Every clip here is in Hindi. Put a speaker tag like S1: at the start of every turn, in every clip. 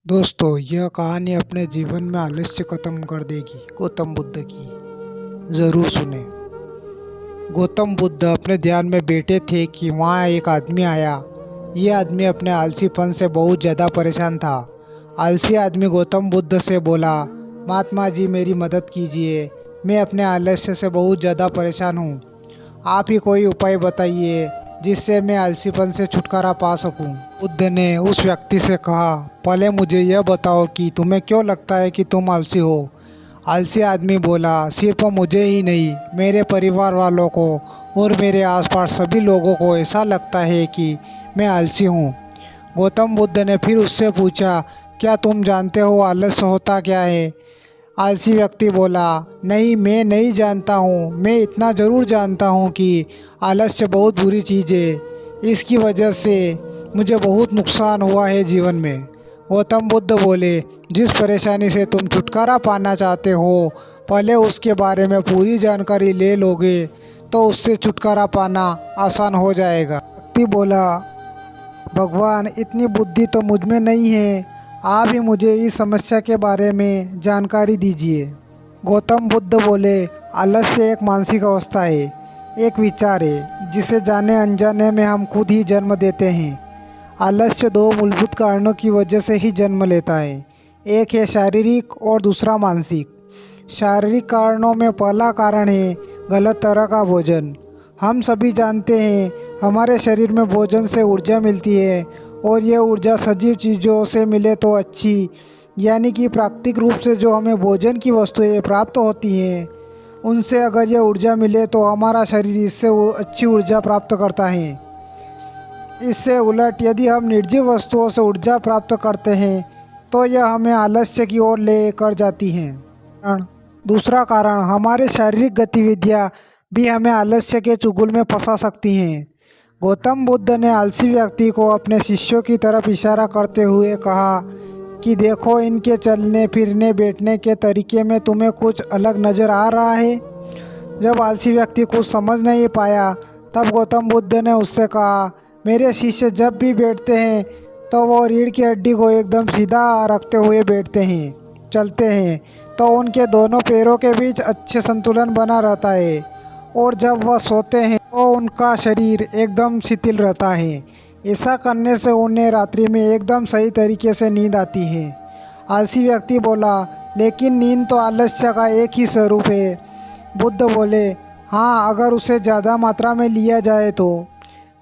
S1: दोस्तों, यह कहानी अपने जीवन में आलस्य खत्म कर देगी। गौतम बुद्ध की ज़रूर सुने। गौतम बुद्ध अपने ध्यान में बैठे थे कि वहाँ एक आदमी आया। ये आदमी अपने आलसीपन से बहुत ज़्यादा परेशान था। आलसी आदमी गौतम बुद्ध से बोला, महात्मा जी मेरी मदद कीजिए, मैं अपने आलस्य से बहुत ज़्यादा परेशान हूँ। आप ही कोई उपाय बताइए जिससे मैं आलसीपन से छुटकारा पा सकूं। बुद्ध ने उस व्यक्ति से कहा, पहले मुझे यह बताओ कि तुम्हें क्यों लगता है कि तुम आलसी हो। आलसी आदमी बोला, सिर्फ मुझे ही नहीं, मेरे परिवार वालों को और मेरे आसपास सभी लोगों को ऐसा लगता है कि मैं आलसी हूँ। गौतम बुद्ध ने फिर उससे पूछा, क्या तुम जानते हो आलस्य होता क्या है। आलसी व्यक्ति बोला, नहीं, मैं नहीं जानता हूँ। मैं इतना ज़रूर जानता हूँ कि आलस्य बहुत बुरी चीज़ है। इसकी वजह से मुझे बहुत नुकसान हुआ है जीवन में। गौतम बुद्ध बोले, जिस परेशानी से तुम छुटकारा पाना चाहते हो, पहले उसके बारे में पूरी जानकारी ले लोगे तो उससे छुटकारा पाना आसान हो जाएगा। व्यक्ति बोला, भगवान, इतनी बुद्धि तो मुझ में नहीं है। आप ही मुझे इस समस्या के बारे में जानकारी दीजिए। गौतम बुद्ध बोले, आलस्य एक मानसिक अवस्था है, एक विचार है जिसे जाने अनजाने में हम खुद ही जन्म देते हैं। आलस्य दो मूलभूत कारणों की वजह से ही जन्म लेता है, एक है शारीरिक और दूसरा मानसिक। शारीरिक कारणों में पहला कारण है गलत तरह का भोजन। हम सभी जानते हैं हमारे शरीर में भोजन से ऊर्जा मिलती है और ये ऊर्जा सजीव चीज़ों से मिले तो अच्छी, यानी कि प्राकृतिक रूप से जो हमें भोजन की वस्तुएं प्राप्त होती हैं उनसे अगर यह ऊर्जा मिले तो हमारा शरीर इससे अच्छी ऊर्जा प्राप्त करता है। इससे उलट यदि हम निर्जीव वस्तुओं से ऊर्जा प्राप्त करते हैं तो यह हमें आलस्य की ओर ले कर जाती हैं। दूसरा कारण, हमारी शारीरिक गतिविधियाँ भी हमें आलस्य के चुंगल में फंसा सकती हैं। गौतम बुद्ध ने आलसी व्यक्ति को अपने शिष्यों की तरफ इशारा करते हुए कहा कि देखो, इनके चलने फिरने बैठने के तरीके में तुम्हें कुछ अलग नज़र आ रहा है। जब आलसी व्यक्ति कुछ समझ नहीं पाया तब गौतम बुद्ध ने उससे कहा, मेरे शिष्य जब भी बैठते हैं तो वो रीढ़ की हड्डी को एकदम सीधा रखते हुए बैठते हैं, चलते हैं तो उनके दोनों पैरों के बीच अच्छे संतुलन बना रहता है, और जब वह सोते हैं तो उनका शरीर एकदम शिथिल रहता है। ऐसा करने से उन्हें रात्रि में एकदम सही तरीके से नींद आती है। आलसी व्यक्ति बोला, लेकिन नींद तो आलस्य का एक ही स्वरूप है। बुद्ध बोले, हाँ, अगर उसे ज़्यादा मात्रा में लिया जाए तो।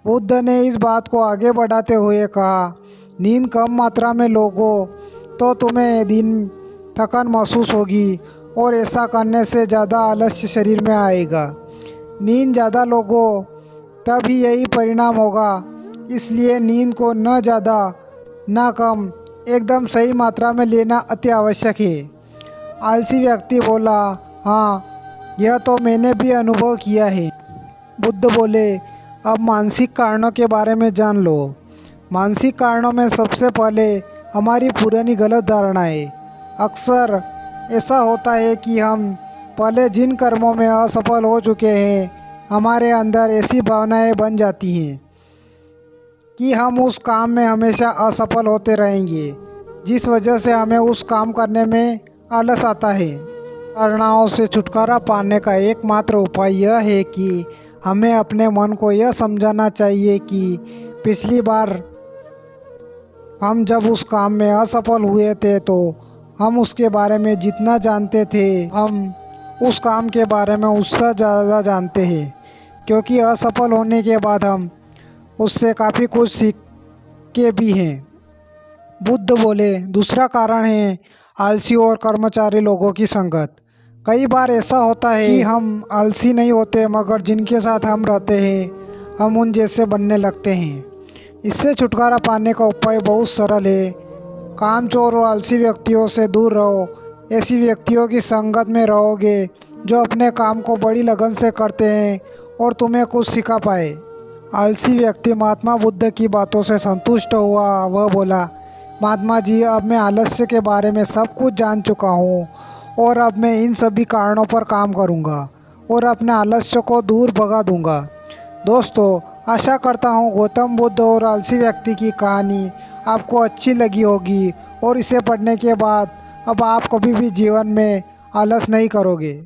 S1: बुद्ध ने इस बात को आगे बढ़ाते हुए कहा, नींद कम मात्रा में लोगो तो तुम्हें दिन थकान महसूस होगी और ऐसा करने से ज़्यादा आलस्य शरीर में आएगा। नींद ज़्यादा लोगो तभी यही परिणाम होगा। इसलिए नींद को न ज़्यादा न कम, एकदम सही मात्रा में लेना अति आवश्यक है। आलसी व्यक्ति बोला, हाँ, यह तो मैंने भी अनुभव किया है। बुद्ध बोले, अब मानसिक कारणों के बारे में जान लो। मानसिक कारणों में सबसे पहले हमारी पुरानी गलत धारणाएं। अक्सर ऐसा होता है कि हम पहले जिन कर्मों में असफल हो चुके हैं, हमारे अंदर ऐसी भावनाएं बन जाती हैं कि हम उस काम में हमेशा असफल होते रहेंगे, जिस वजह से हमें उस काम करने में आलस आता है। धारणाओं से छुटकारा पाने का एकमात्र उपाय यह है कि हमें अपने मन को यह समझाना चाहिए कि पिछली बार हम जब उस काम में असफल हुए थे तो हम उसके बारे में जितना जानते थे, हम उस काम के बारे में उससे ज़्यादा जानते हैं, क्योंकि असफल होने के बाद हम उससे काफ़ी कुछ सीख के भी हैं। बुद्ध बोले, दूसरा कारण है आलसी और कर्मचारी लोगों की संगत। कई बार ऐसा होता है कि हम आलसी नहीं होते, मगर जिनके साथ हम रहते हैं हम उन जैसे बनने लगते हैं। इससे छुटकारा पाने का उपाय बहुत सरल है। कामचोर और आलसी व्यक्तियों से दूर रहो। ऐसी व्यक्तियों की संगत में रहोगे जो अपने काम को बड़ी लगन से करते हैं और तुम्हें कुछ सिखा पाए। आलसी व्यक्ति महात्मा बुद्ध की बातों से संतुष्ट हुआ। वह बोला, महात्मा जी, अब मैं आलस्य के बारे में सब कुछ जान चुका हूँ और अब मैं इन सभी कारणों पर काम करूँगा और अपने आलस्य को दूर भगा दूँगा। दोस्तों, आशा करता हूँ गौतम बुद्ध और आलसी व्यक्ति की कहानी आपको अच्छी लगी होगी और इसे पढ़ने के बाद अब आप कभी भी जीवन में आलस नहीं करोगे।